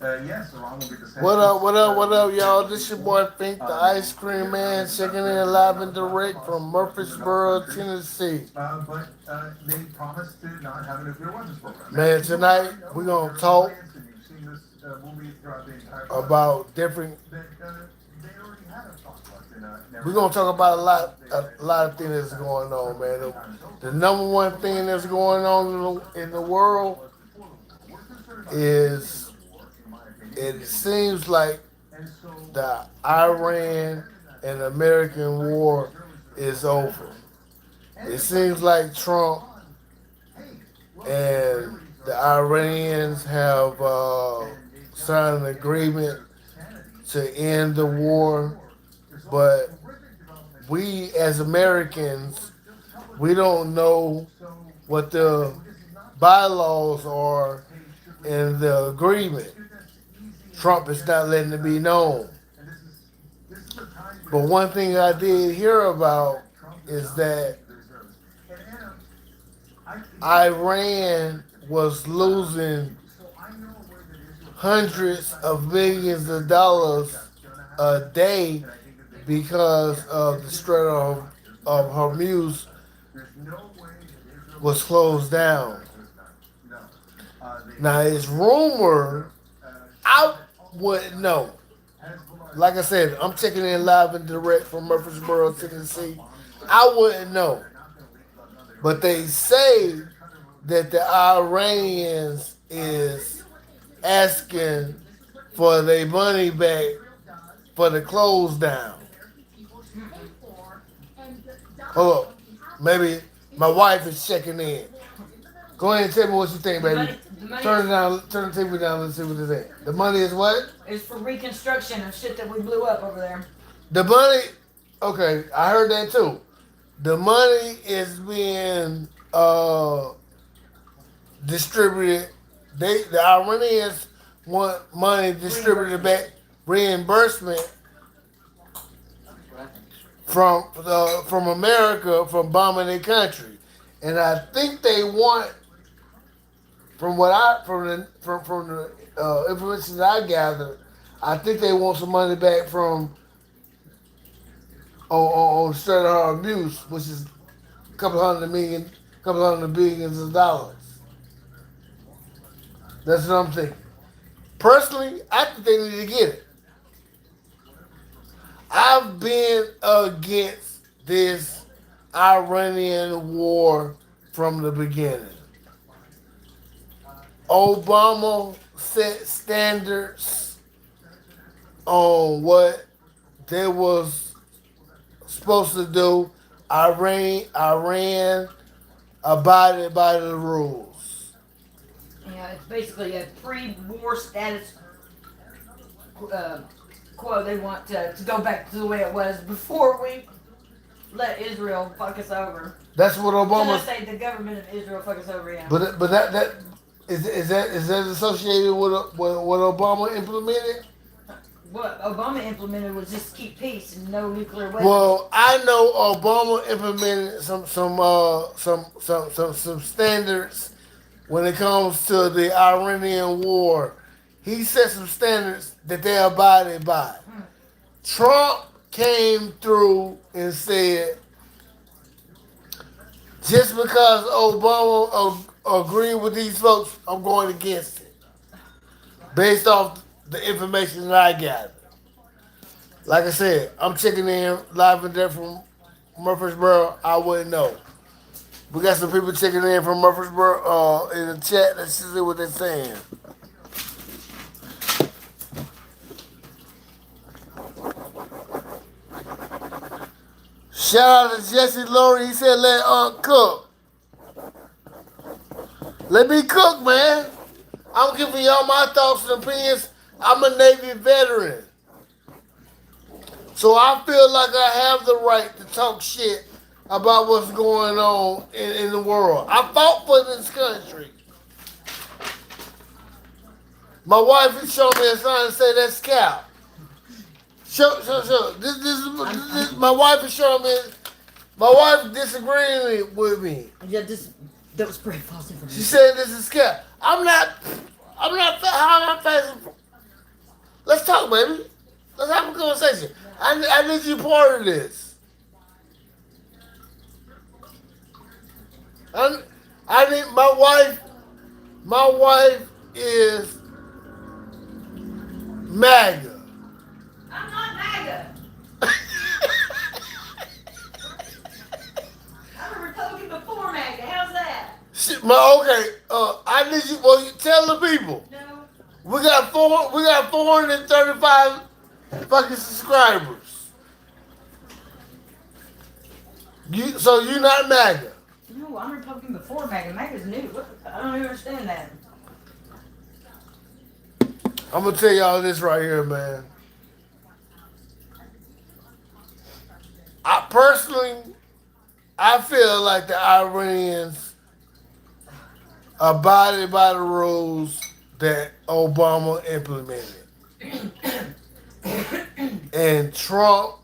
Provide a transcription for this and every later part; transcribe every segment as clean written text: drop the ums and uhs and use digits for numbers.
What up, y'all? This your boy Fink, the Ice Cream Man, checking in live and direct from Murfreesboro, Tennessee. Man, tonight we're gonna talk about different. We're gonna talk about a lot of things that's going on, man. The number one thing that's going on in the world is it seems like the Iran and American war is over. It seems like Trump and the Iranians have signed an agreement to end the war, but we as Americans, we don't know what the bylaws are in the agreement. Trump is not letting it be known. But one thing I did hear about is that Iran was losing hundreds of millions of dollars a day because of the Strait of Hormuz was closed down. Now it's rumored, I wouldn't know. Like I said, I'm checking in live and direct from Murfreesboro, Tennessee. I wouldn't know. But they say that the Iranians is asking for their money back for the close down. Hold up. Maybe my wife is checking in. Go ahead and tell me what you think, baby. Turn it down. Turn the TV down. Let's see what it is. The money is what? It's for reconstruction of shit that we blew up over there. The money. Okay, I heard that too. The money is being distributed. The Iranians want money distributed back, reimbursement from America from bombing their country, and I think they want, from the information that I gathered, I think they want some money back from on Strait of Hormuz, which is a couple hundred billions of dollars. That's what I'm thinking. Personally, I think they need to get it. I've been against this Iranian war from the beginning. Obama set standards on what they was supposed to do. Iran abided by the rules. Yeah, it's basically a pre-war status quo. They want to go back to the way it was before we let Israel fuck us over. That's what Obama. Should I say the government of Israel fuck us over? Yeah. But that is that associated with what Obama implemented? What Obama implemented was just keep peace and no nuclear weapons. Well, I know Obama implemented some standards when it comes to the Iranian war. He set some standards that they abided by. Trump came through and said, just because Obama agreed with these folks, I'm going against it. Based off the information that I gathered. Like I said, I'm checking in live and direct from Murfreesboro. I wouldn't know. We got some people checking in from Murfreesboro in the chat. Let's see what they're saying. Shout out to Jesse Laurie. He said, let cook. Let me cook, man. I'm giving y'all my thoughts and opinions. I'm a Navy veteran. So I feel like I have the right to talk shit about what's going on in the world. I fought for this country. My wife is showing me a sign and say that's cap. Show. This my wife is showing me. My wife disagreeing with me. Yeah, that was pretty false information. She said this is cap. I'm not. How am I facing? baby. Let's have a conversation. No. I need you part of this. I, I need my wife. My wife is MAGA. I'm not MAGA. I'm a Republican before MAGA. How's that? Shit, my okay. I need you. Well, you tell the people No. we got 435 fucking subscribers. So you not MAGA. No, I'm a Republican before MAGA. MAGA's new. I don't even understand that. I'm gonna tell y'all this right here, man. I personally, I feel like the Iranians abided by the rules that Obama implemented, and Trump.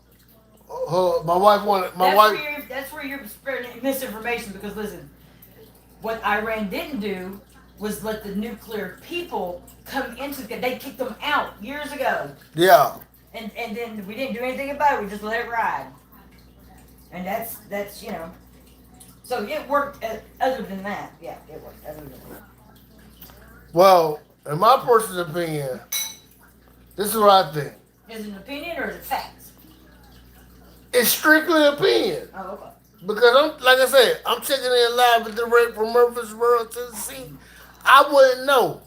My wife wanted. My wife. That's where you're spreading misinformation because listen, what Iran didn't do was let the nuclear people come into the. They kicked them out years ago, Yeah. and then we didn't do anything about it. We just let it ride, and that's you know. So it worked. Other than that, yeah, it worked. Other than that, Well, in my personal opinion, this is what I think. is it an opinion or is it facts? It's strictly opinion. Oh, okay. Because I'm like I said, I'm checking in live and direct from Murfreesboro, Tennessee. I wouldn't know.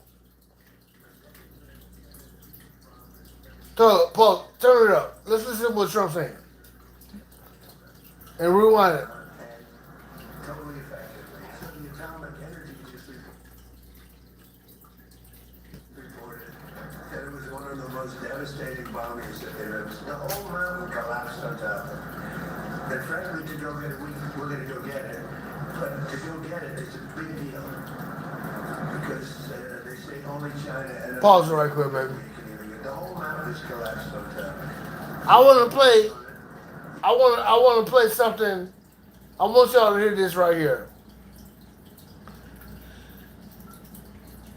Paul, turn it up. Let's listen to what Trump's saying. And rewind it. Totally effectively. So the Atomic Energy District reported that it was one of the most devastating bombings that they've ever seen. The whole mountain collapsed on top of it. And frankly, to go get it, we're going to go get it. But to go get it is a big deal. Because they say only China and... Pause it right quick, baby. The whole mountain is collapsed on top of it. I want to play. I want to play something. I want y'all to hear this right here.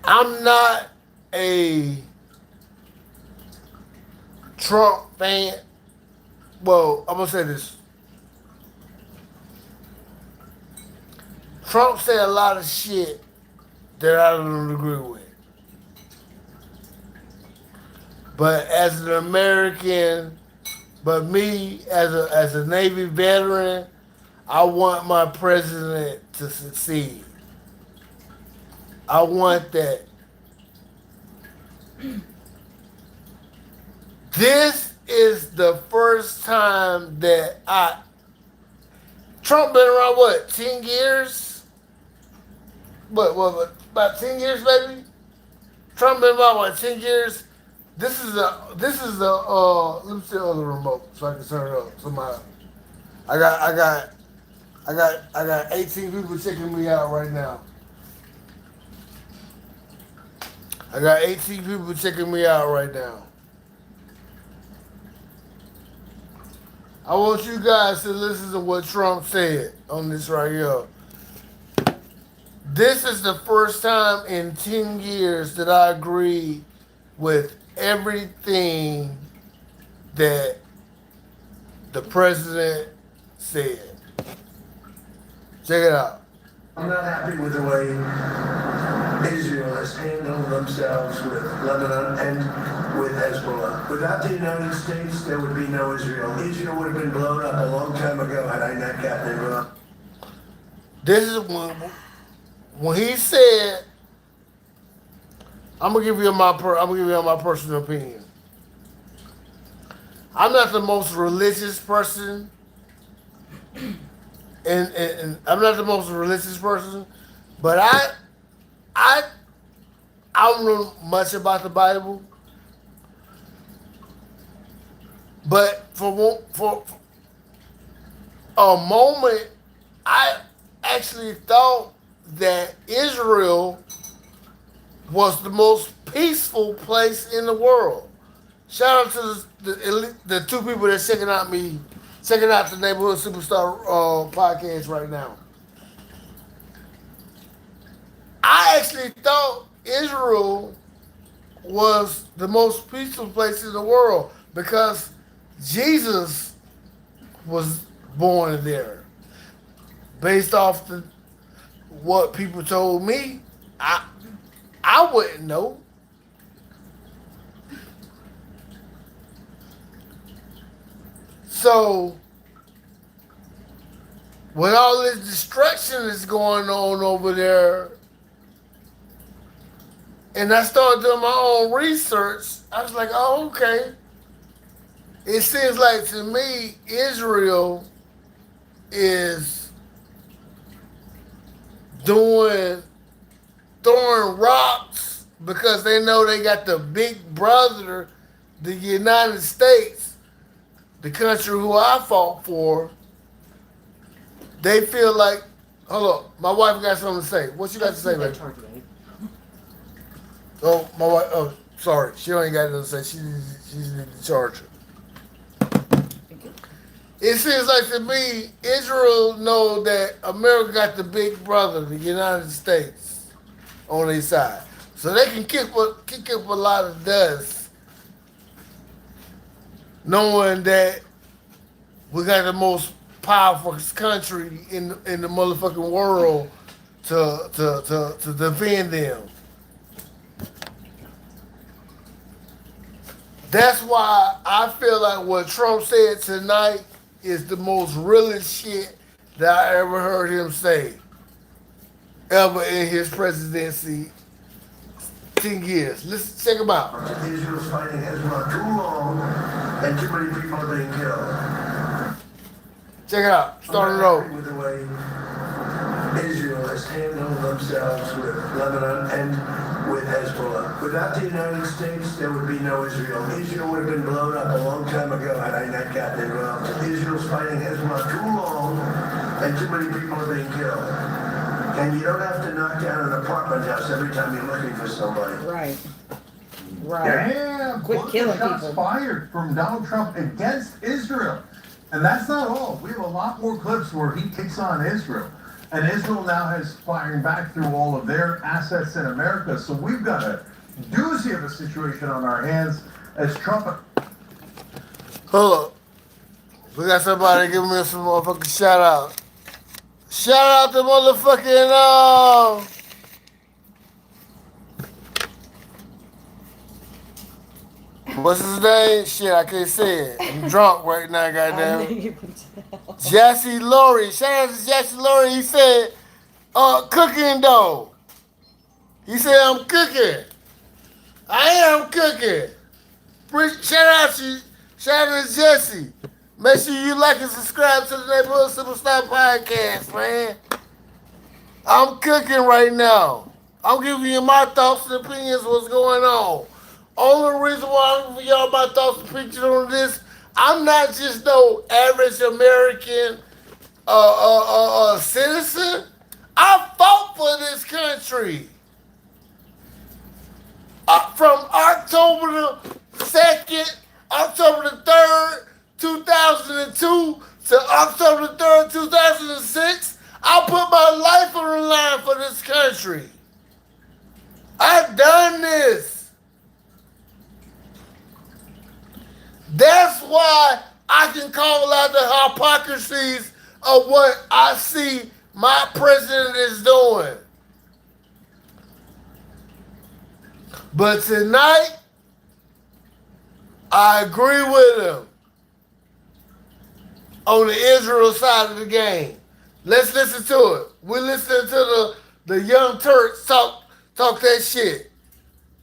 I'm not a Trump fan. Well, I'm gonna say this. Trump said a lot of shit that I don't agree with. But as an American, but me as a Navy veteran, I want my president to succeed. I want that. This is the first time that Trump been around what, 10 years? What, about 10 years, baby? Trump been about what, 10 years? This is let me see the other remote so I can turn it up. Somebody, I got 18 people checking me out right now. I got 18 people checking me out right now. I want you guys to listen to what Trump said on this right here. This is the first time in 10 years that I agree with everything that the president said. Check it out. I'm not happy with the way Israel has handled themselves with Lebanon and with Hezbollah. Without the United States, there would be no Israel. Israel would have been blown up a long time ago had I not gotten involved. This is when he said, I'm gonna give you my personal opinion. I'm not the most religious person, and I'm not the most religious person, but I don't know much about the Bible. But for a moment, I actually thought that Israel was the most peaceful place in the world. Shout out to the two people that's checking out the Neighborhood Superstar podcast right now. I actually thought Israel was the most peaceful place in the world because Jesus was born there. Based off the what people told me, I I wouldn't know. So when all this destruction is going on over there, and I started doing my own research, I was like, oh, okay. It seems like to me Israel is doing throwing rocks because they know they got the big brother, the United States, the country who I fought for. They feel like, hold on, my wife got something to say. What you got to say, baby? Oh, my wife. Oh, sorry, she ain't got nothing to say. She needs the charger. It seems like to me, Israel know that America got the big brother, the United States, on their side, so they can kick up a lot of dust, knowing that we got the most powerful country in the motherfucking world to defend them. That's why I feel like what Trump said tonight is the most realest shit that I ever heard him say ever in his presidency 10 years. Listen, check him out. Israel's fighting Hezbollah too long, and too many people are being killed. Check it out. Start it I'm not over. happy with the way Israel has handled themselves with Lebanon and with Hezbollah. Without the United States, there would be no Israel. Israel would have been blown up a long time ago had I not gotten involved. Israel's fighting Hezbollah too long, and too many people are being killed. And you don't have to knock down an apartment house every time you're looking for somebody. Right. Right. Damn, Quit killing shots people. fired from Donald Trump against Israel. And that's not all. We have a lot more clips where he kicks on Israel. And Israel now has firing back through all of their assets in America. So we've got a doozy of a situation on our hands as Trump. Hold up. We got somebody giving me some motherfucking shout out. Shout out to motherfucking what's his name? Shit, I can't say it. I'm drunk right now, goddamn. Jesse Laurie. Shout out to Jesse Laurie. He said, cooking though. He said, I'm cooking. I am cooking. Shout out to Jesse. Make sure you like and subscribe to the Neighborhood Supastar podcast, man. I'm cooking right now. I'm giving you my thoughts and opinions of what's going on. Only reason why I'm giving y'all my thoughts and opinions on this, I'm not just no average American citizen. I fought for this country. From October the 2nd, October the 3rd, 2002 to October the 3rd, 2006, I put my life on the line for this country. I've done this. That's why I can call out the hypocrisies of what I see my president is doing. But tonight, I agree with him on the Israel side of the game. Let's listen to it. We're listening to the young Turks talk that shit.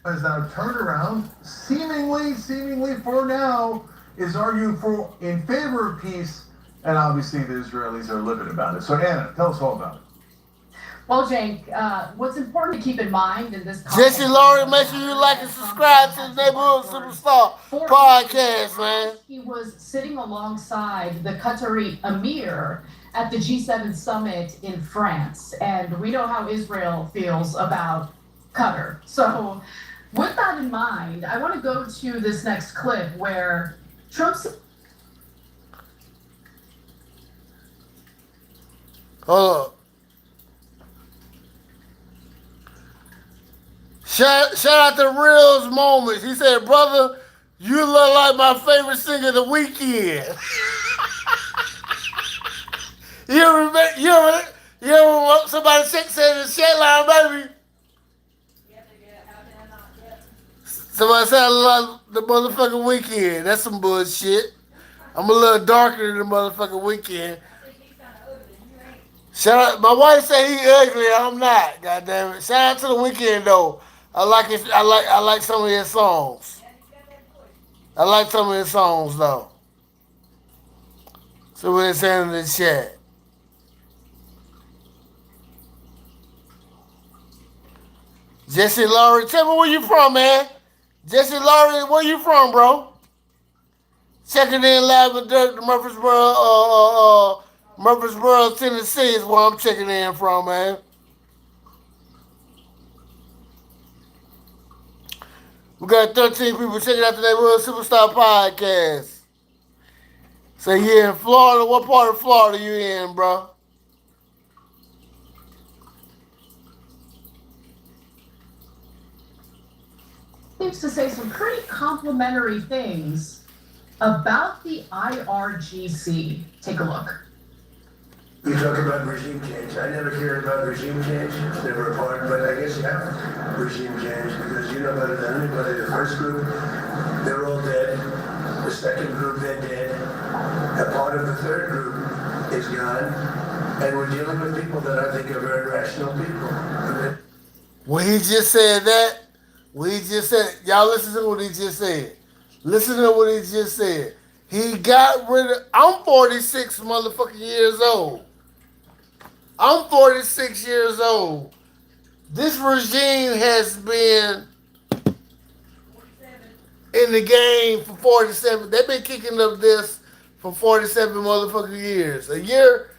Has now turned around, seemingly for now, is arguing in favor of peace, and obviously the Israelis are livid about it. So Anna, tell us all about it. Well, Jake, what's important to keep in mind in this Jesse Laurie, make sure you like and subscribe to the Neighborhood Superstar podcast, man. He was sitting alongside the Qatari emir at the G7 summit in France, and we know how Israel feels about Qatar. So with that in mind, I want to go to this next clip where Trump's... Hold up. Shout out to Reels Moments. He said, brother, you look like my favorite singer of the weekend. You ever somebody said in the chat line, baby? Somebody said I love the motherfucking weekend. That's some bullshit. I'm a little darker than the motherfucking weekend. Shout out, my wife said he ugly. I'm not. God damn it. Shout out to the weekend though. I like it. I like some of his songs. I like some of his songs though. So what they're saying in the chat. Jesse Laurie, tell me where you from, man. Jesse Laurie, where you from, bro? Checking in live with Dirk, Murfreesboro, Tennessee is where I'm checking in from, man. We got 13 people checking out the Neighborhood Superstar Podcast. So you in Florida? What part of Florida you in, bro? Seems to say some pretty complimentary things about the IRGC. Take a look. You talk about regime change. I never cared about regime change. It's never a part, but I guess you have regime change because you know better than anybody. The first group, they're all dead. The second group, they're dead. A part of the third group is gone. And we're dealing with people that I think are very rational people. When he just said that, y'all listen to what he just said. Listen to what he just said. He got rid of, I'm 46 motherfucking years old. I'm 46 years old. This regime has been in the game for 47. They've been kicking up this for 47 motherfucking years. A year,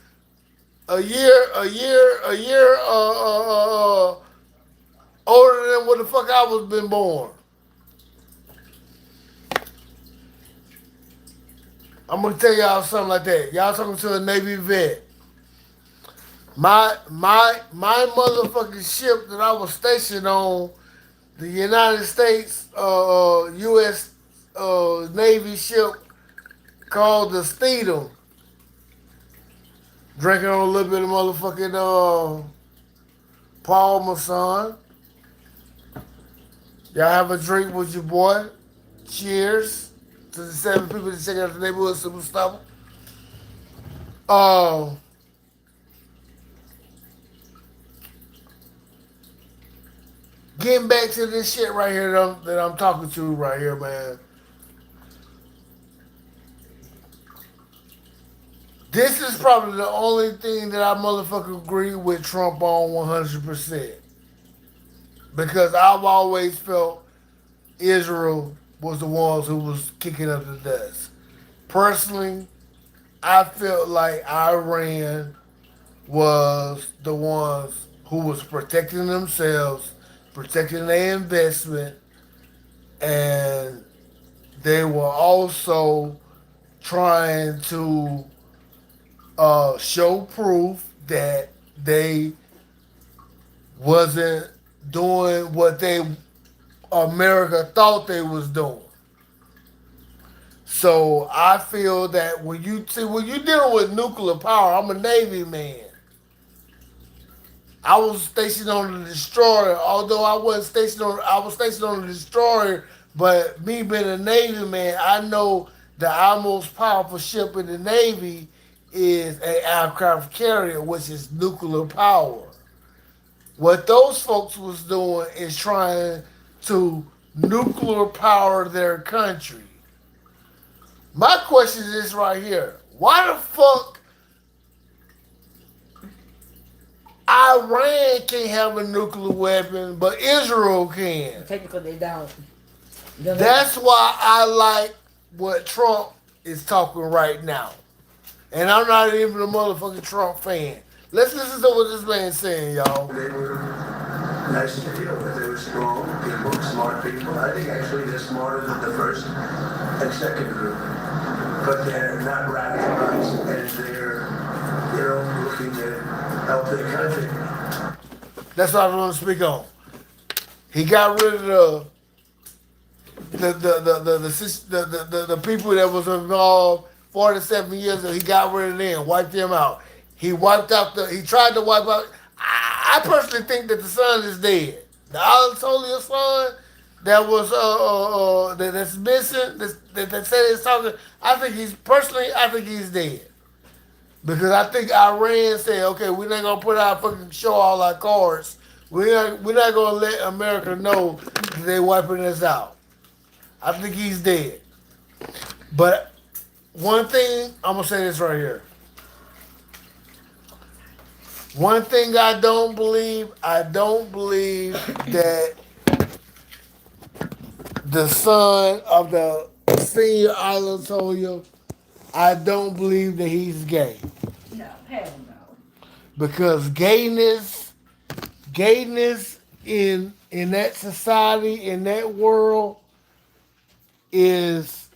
older than what the fuck I was been born. I'm gonna tell y'all something like that. Y'all talking to a Navy vet. My motherfucking ship that I was stationed on, the United States U.S. Navy ship called the Steedham, drinking on a little bit of motherfucking Paul Masson. Y'all have a drink with your boy. Cheers to the 7 people that check out the Neighborhood Superstar. Getting back to this shit right here that I'm talking to right here, man. This is probably the only thing that I motherfucker agree with Trump on 100%. Because I've always felt Israel was the ones who was kicking up the dust. Personally, I felt like Iran was the ones who was protecting themselves, protecting their investment, and they were also trying to show proof that they wasn't doing what America thought they was doing. So I feel that when you're dealing with nuclear power, I'm a Navy man. I was stationed on the destroyer, although I was stationed on the destroyer, but me being a Navy man, I know that our most powerful ship in the Navy is an aircraft carrier, which is nuclear power. What those folks was doing is trying to nuclear power their country. My question is this right here. Why the fuck Iran can't have a nuclear weapon, but Israel can? Technically, they don't. That's why I like what Trump is talking right now. And I'm not even a motherfucking Trump fan. Let's listen to what this man's saying, y'all. They were nice to deal with. They were strong people, smart people. I think actually they're smarter than the first and second group. But they're not radicalized, and they're looking to help their country. That's what I want to speak on. He got rid of the people that was involved 47 years ago. He got rid of them, wiped them out. He wiped out the. He tried to wipe out. I personally think that the son is dead. The Anatolia son that was that's missing. That said he's talking. I think he's personally. I think he's dead. Because I think Iran said, okay, we're not gonna put our fucking show all our cards. We're not gonna let America know that they wiping us out. I think he's dead. But one thing I'm gonna say this right here. One thing I don't believe that the son of the senior Ayatollah, I don't believe that he's gay. No, hell no. Because gayness in that society, in that world, is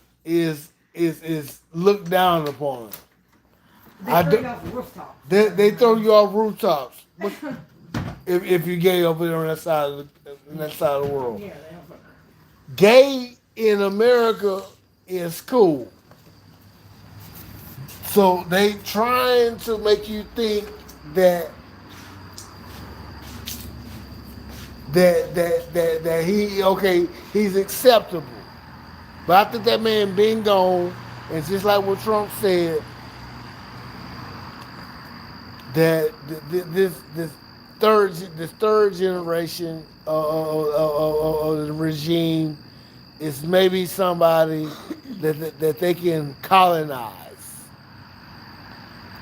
looked down upon. They I throw do, you off the rooftop. they throw you off rooftops if you're gay over there on that side of the world. Yeah, they don't fuck. Gay in America is cool. So they trying to make you think that he okay, he's acceptable. But I think that man been gone, and just like what Trump said, that this third generation of the regime is maybe somebody that they can colonize.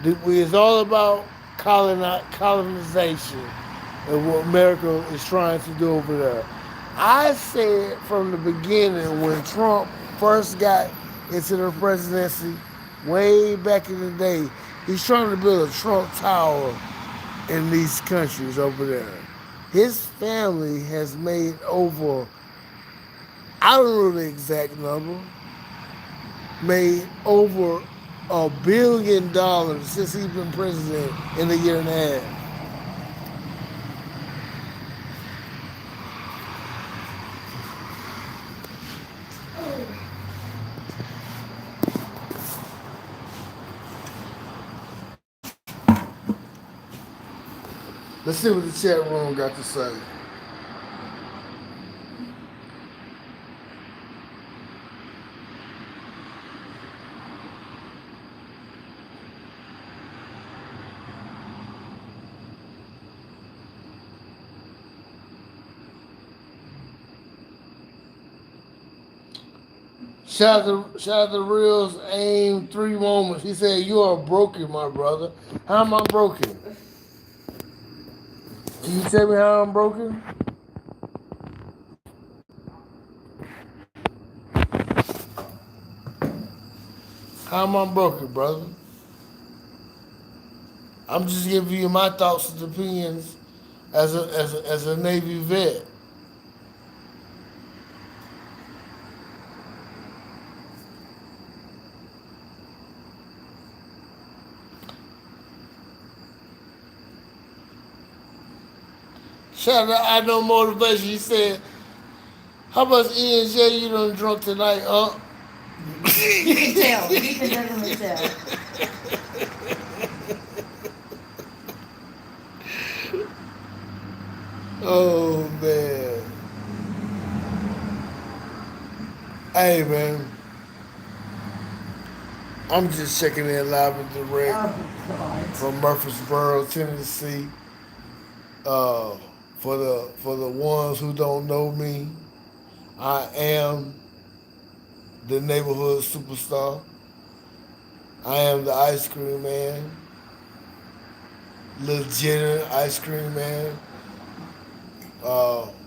It's all about colonization and what America is trying to do over there. I said from the beginning when Trump first got into the presidency, way back in the day, he's trying to build a Trump Tower in these countries over there. His family has made over, I don't know the exact number, made over $1 billion since he's been president in a year and a half. Let's see what the chat room got to say. Shout out to Reels Aim 3 moments. He said, "You are broken, my brother." How am I broken? Can you tell me how I'm broken? How am I broken, brother? I'm just giving you my thoughts and opinions as a Navy vet. Shout out to I Know Motivation. He said, "How much E and J you done drunk tonight, huh?" You can tell. You can definitely tell. Oh man. Hey man. I'm just checking in live and direct Oh, God. from Murfreesboro, Tennessee. Uh, for the ones who don't know me, I am the neighborhood superstar. I am the ice cream man, legitimate ice cream man.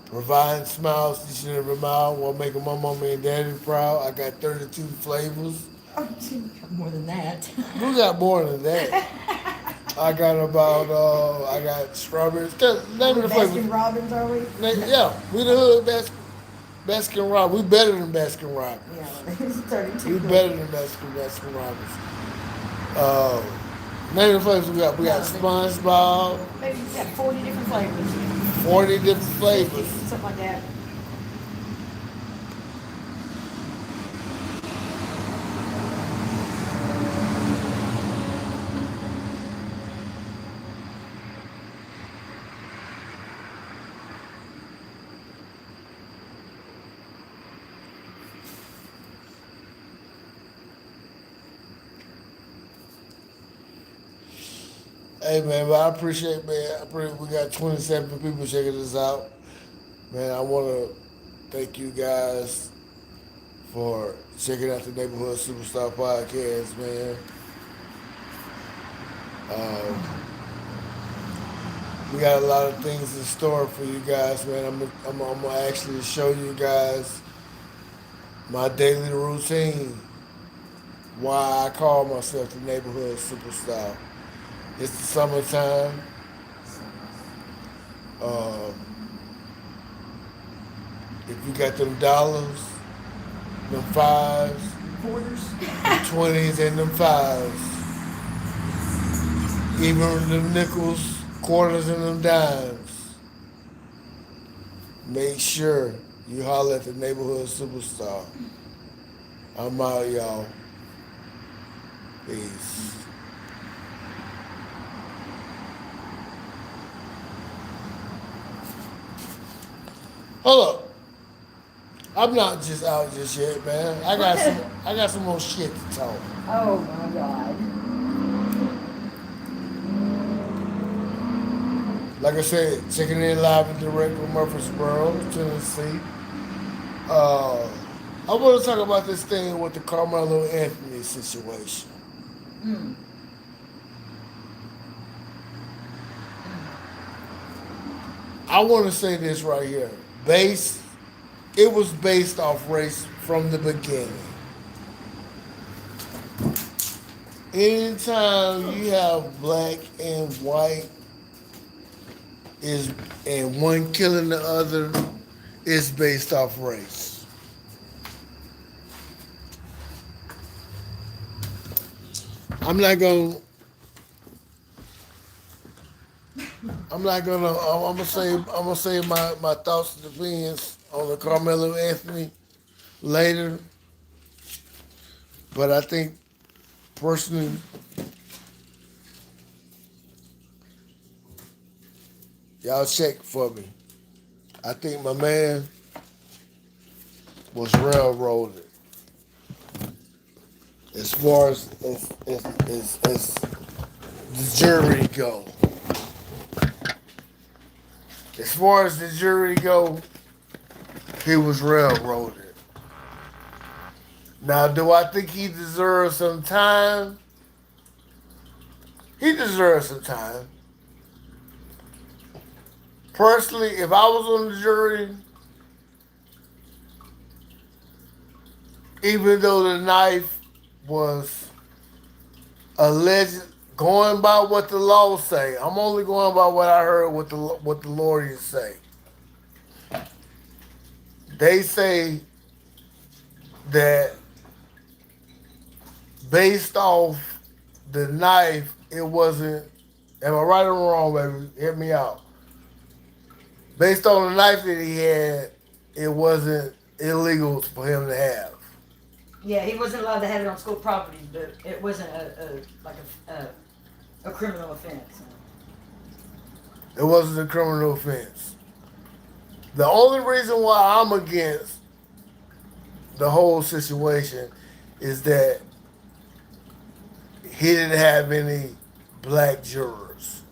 Providing smiles each and every mile while making my mama and daddy proud. I got 32 flavors. Oh, gee, more than that. We got more than that. I got I got strawberries. Name of the flavors. Baskin Robbins, are we? Yeah, we the hood Baskin Robbins. We better than Baskin Robbins. Yeah, it's 32. We better than Baskin Robbins. Name of the flavors we got. We got SpongeBob. Maybe you got 40 different flavors. 40 different 50, flavors. something like that. Hey man, but I appreciate we got 27 people checking this out. Man, I wanna thank you guys for checking out the Neighborhood Superstar Podcast, man. Um, we got a lot of things in store for you guys, man. I'm gonna actually show you guys my daily routine. Why I call myself the Neighborhood Superstar. It's the summertime. Um, if you got them dollars, them fives, Quarters. them 20s, and them fives, even them nickels, quarters, and them dimes, make sure you holler at the Neighborhood Superstar. I'm out, y'all. Peace. Hold up. I'm not just out just yet, man. I got some more shit to talk. Oh my God. Like I said, checking in live and direct from Murfreesboro, Tennessee. Uh, I want to talk about this thing with the Carmelo Anthony situation. Mm. I want to say this right here. It was based off race from the beginning. Anytime you have black and white is and one killing the other, it's based off race. I'm not gonna. I'm gonna say my thoughts and opinions on the Carmelo Anthony later. But I think personally, y'all check for me. I think my man was railroaded as far as the jury go. As far as the jury go, he was railroaded. Now, do I think he deserves some time? He deserves some time. Personally, if I was on the jury, even though the knife was alleged, going by what the law say, I'm only going by what I heard what the lawyers say. They say that based off the knife, it wasn't. Am I right or wrong, baby? Hear me out. Based on the knife that he had, it wasn't illegal for him to have. Yeah, he wasn't allowed to have it on school property, but it wasn't a criminal offense. It wasn't a criminal offense. The only reason why I'm against the whole situation is that he didn't have any black jurors.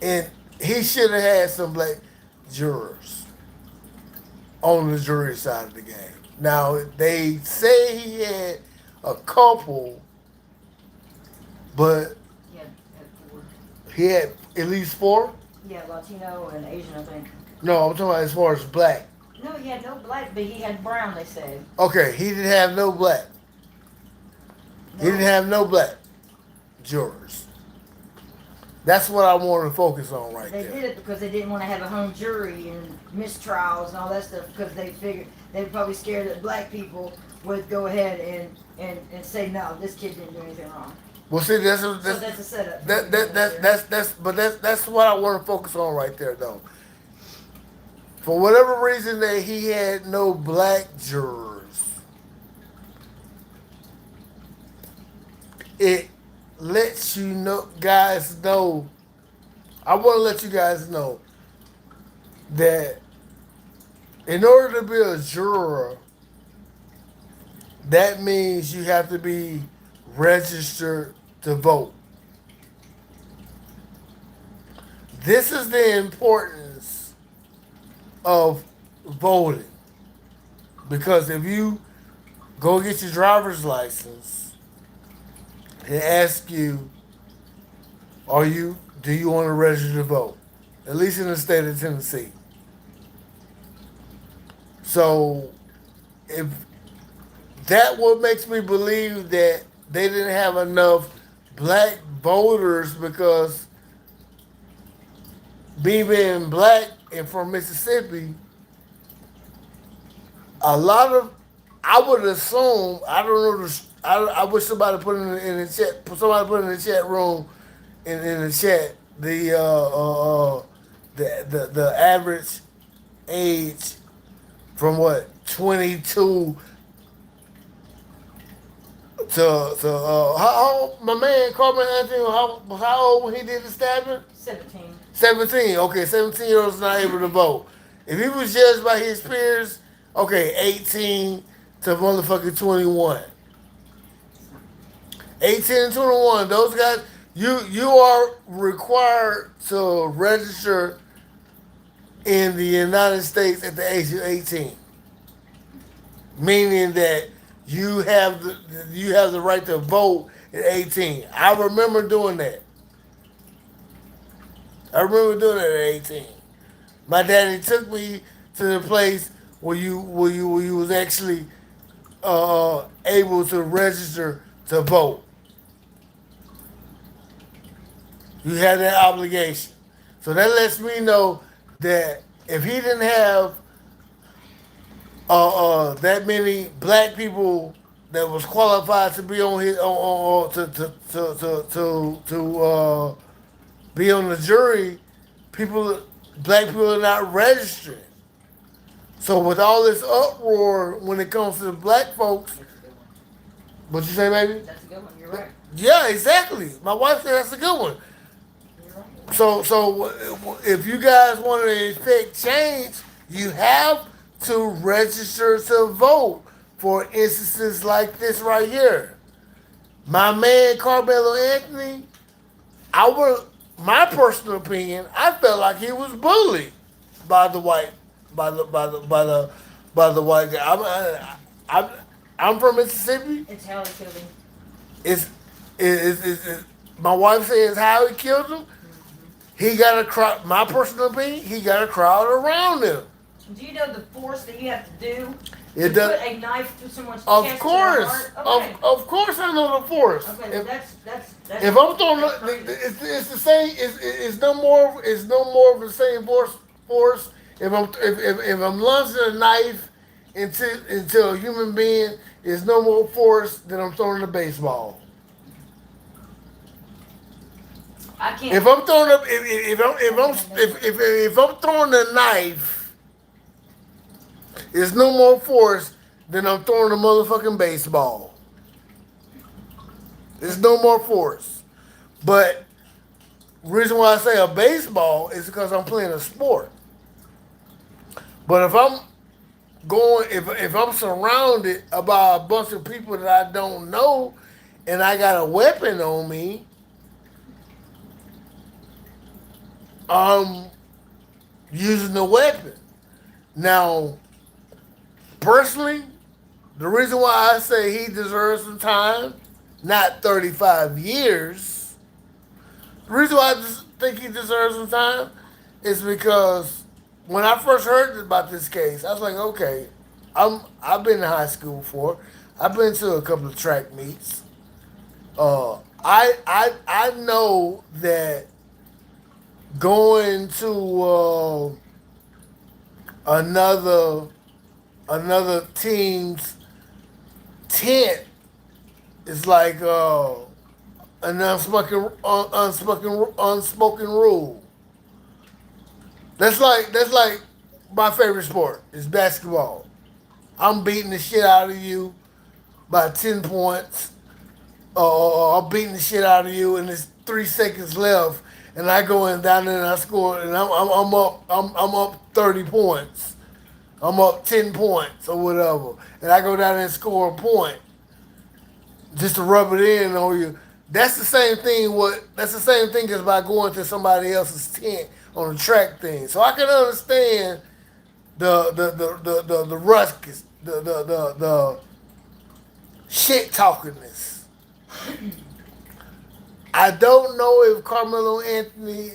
And he should have had some black jurors on the jury side of the game. Now, they say he had a couple, but Yeah, had four. he had at least four? Yeah, Latino and Asian, I think. No, I'm talking about as far as black. No, he had no black, but he had brown. They said. Okay, he didn't have no black. He No. didn't have no black jurors. That's what I want to focus on right They there. did it because they didn't want to have a hung jury and mistrials and all that stuff because they figured they were probably scared that black people would go ahead and say no, this kid didn't do anything wrong. Well, see, So that's a setup. that's what I want to focus on right there, though. For whatever reason that he had no black jurors, it lets you know, guys know. I want to let you guys know that in order to be a juror, that means you have to be registered to vote. This is the importance of voting. Because if you go get your driver's license and ask you, do you want to register to vote? At least in the state of Tennessee. So if that what makes me believe that they didn't have enough black voters because me being black and from Mississippi, a lot of I would assume I don't know. I wish somebody put in the chat. Somebody put in the chat room in the chat the average age from what 22 to how old my man Carmen Anthony how old when he did the stabbing? 17. 17. Okay, 17-year-olds not able to vote. If he was judged by his peers, okay, 18 to motherfucking 21. 18 and 21, those guys, you are required to register in the United States at the age of 18. Meaning that you have the right to vote at 18. I remember doing that. I remember doing that at 18. My daddy took me to the place where you was actually able to register to vote. You had that obligation. So that lets me know that if he didn't have that many black people that was qualified to be on his to be on the jury, black people are not registering. So with all this uproar when it comes to the black folks, That's a good one. what you say, baby? That's a good one. You're right. Yeah, exactly. My wife said that's a good one. You're right. So if you guys want to effect change, you have to register to vote for instances like this right here. My man Carmelo Anthony, my personal opinion, I felt like he was bullied by the white by the white guy. I'm from Mississippi. It's how he killed him. It's, my wife says how he killed him. He got a crowd. My personal opinion, he got a crowd around him. Do you know the force that you have to do It to does. put a knife through someone's Of chest course, to their heart? Okay. of course, I know the force. Okay, If, that's if I'm throwing, that's crazy. it's the same. It's no more. It's no more of the same force. If I'm launching a knife into a human being, it's no more force than I'm throwing a baseball. I can't. If I'm throwing a, if I'm throwing a knife, it's no more force than I'm throwing a motherfucking baseball. There's no more force. But reason why I say a baseball is because I'm playing a sport. But if I'm surrounded by a bunch of people that I don't know and I got a weapon on me, I'm using the weapon. Now, personally, the reason why I say he deserves some time, not 35 years, the reason why I just think he deserves some time is because when I first heard about this case, I was like, okay, I've been in high school before. I've been to a couple of track meets. I know that going to another team's tent is like an unspoken rule. That's like my favorite sport is basketball. I'm beating the shit out of you by 10 points. I'm beating the shit out of you, and there's 3 seconds left, and I go in down there and I score, and I'm up 30 points. I'm up 10 points or whatever, and I go down there and score a point just to rub it in on you. That's the same thing. That's the same thing as by going to somebody else's tent on a track thing. So I can understand the ruckus, the shit talkingness. I don't know if Carmelo Anthony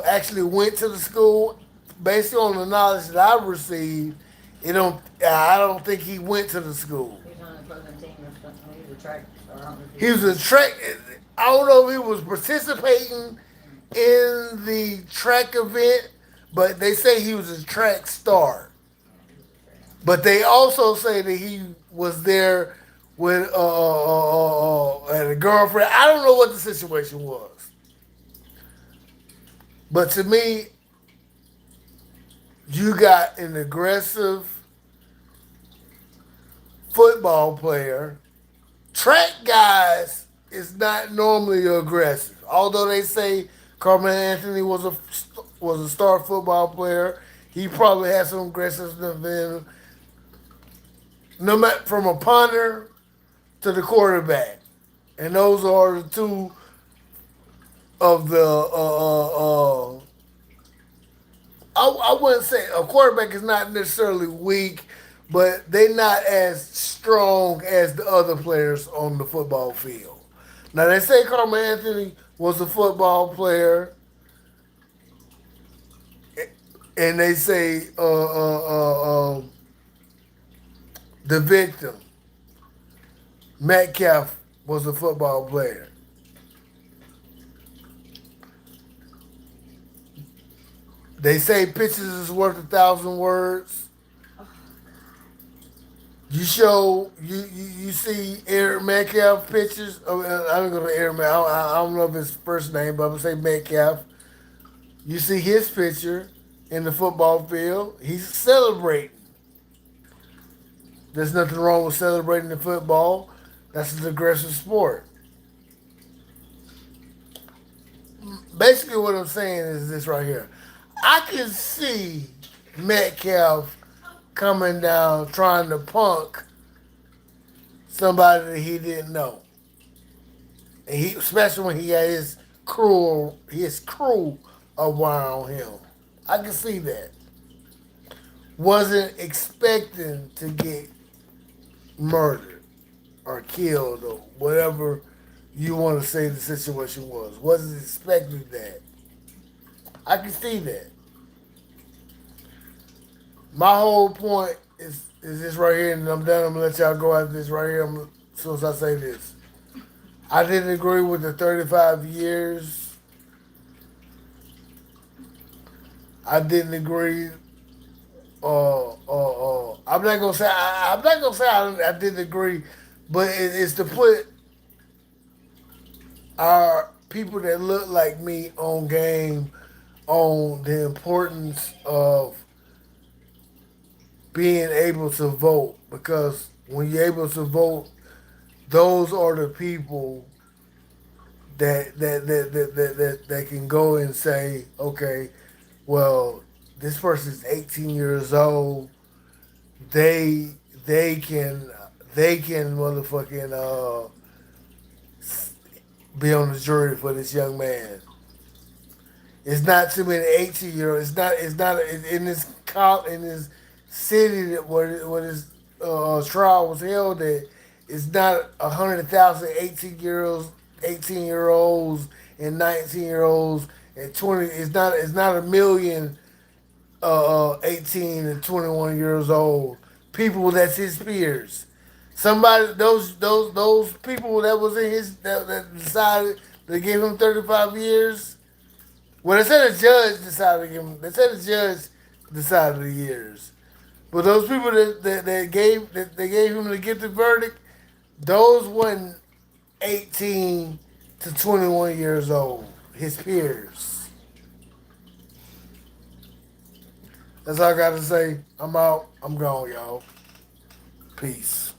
actually went to the school. Based on the knowledge that I've received, it don't. I don't think he went to the school. He's on the clothing team or something. He's a track star. I don't know if He was a track. I don't know if he was participating in the track event, but they say he was a track star. But they also say that he was there with and a girlfriend. I don't know what the situation was, but to me, you got an aggressive football player. Track guys is not normally aggressive, although they say Carmelo Anthony was a star football player. He probably had some aggressiveness in him. No matter from a punter to the quarterback, and those are the two of the. I wouldn't say a quarterback is not necessarily weak, but they're not as strong as the other players on the football field. Now they say Carmelo Anthony was a football player, and they say the victim Metcalf was a football player. They say pictures is worth 1,000 words. You see Eric Metcalf pictures. Oh, I'm gonna Eric. I don't know if his first name, but I'm gonna say Metcalf. You see his picture in the football field. He's celebrating. There's nothing wrong with celebrating the football. That's an aggressive sport. Basically, what I'm saying is this right here. I can see Metcalf coming down trying to punk somebody that he didn't know, and especially when he had his crew around him. I can see that. Wasn't expecting to get murdered or killed or whatever you want to say the situation was. Wasn't expecting that. I can see that. My whole point is this right here, and I'm done. I'm gonna let y'all go after this right here. As soon as I say this, I didn't agree with the 35 years. I didn't agree. I'm not gonna say I didn't agree, but it's to put our people that look like me on game on the importance of being able to vote, because when you're able to vote, those are the people that can go and say, okay, well, this person's 18 years old. They they can motherfucking be on the jury for this young man. It's not too many 18-year-olds. It's not in this city that where this trial was held at. It's not 100,000 18-year-olds, 18-year-olds and 19-year-olds and 20. It's not a million 18 and 21 years old people that's his peers. Somebody those people that was in his that decided they gave him 35 years. Well, they said a judge decided to give him. They said a judge decided the years. But those people that they gave him to get the verdict, those wasn't 18 to 21 years old, his peers. That's all I got to say. I'm out. I'm gone, y'all. Peace.